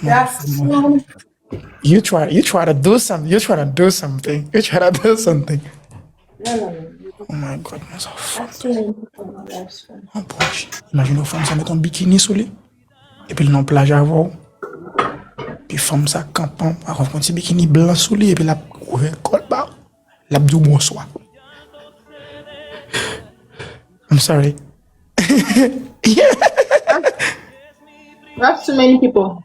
That's so. You try to do something. You try to do something. You try to do something. No, no, no. Oh my goodness, oh I've fuck. seen many people in my life. Oh boy. Imagine une femme ça met un bikini sous lui. Et puis non plage avant. Puis femme ça campant. Alors un petit bikini blanc sous lui. Et puis la col bas. La dit bonsoir. I'm sorry. Yeah. That's too many people.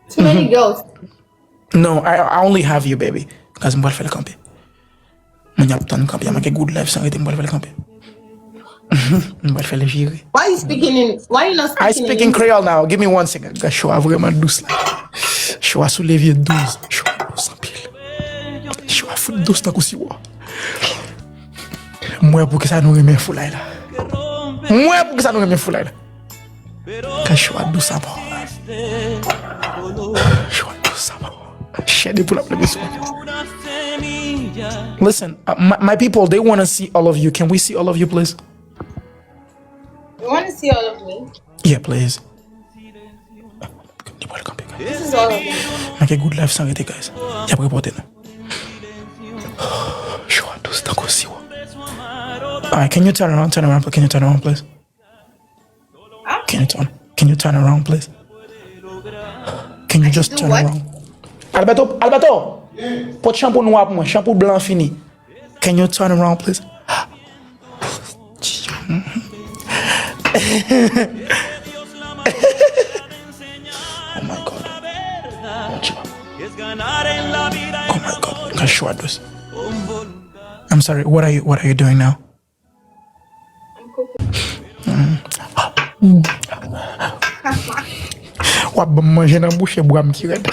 Too many girls. No, I only have you, baby. Because I'm going to faire le camper. Je vais faire le camper. Je vais faire good life sans arrêter. Je vais faire le camper. Je vais faire le gérer. Why are you speaking in? Why are you not I speaking speak in Creole now. Give me 1 second. Je suis vraiment douce là. Je suis sous les vieux 12. Je suis douce en pile. Je suis foutre douce dans le coup. Moi, pour que ça nous remet fou là. Moi, pour que ça nous remet fou là. Je suis douce à bord. Je suis douce à bord. Listen, my people, they want to see all of you. Can we see all of you, please? You want to see all of me? Yeah, please. This is all of me. Make a good life sans arrêter, guys. Y'a pas reporté, non? Je suis douce dans le coup. Alright, can you turn around, please? Can you turn around, please? Can you turn around, please? Can you just turn around? Alberto! Put shampoo noir pour moi, shampoo blanc fini. Can you turn around, please? Oh my God. Oh my God. Can show this. I'm sorry. What are you doing now? What manger dans bouche bois qui red.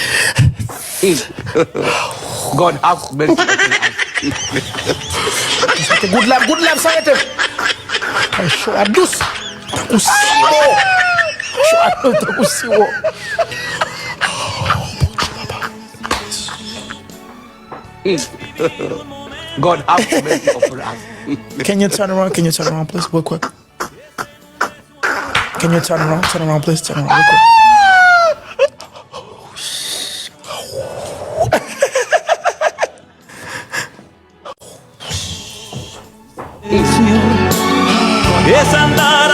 God have mercy upon us. Good love, ça arrête. I show a douce. Takusiwo. Show a douce takusiwo. God have mercy upon us. Can you turn around, please, real quick? Can you turn around, please? Turn around, real quick. Es andar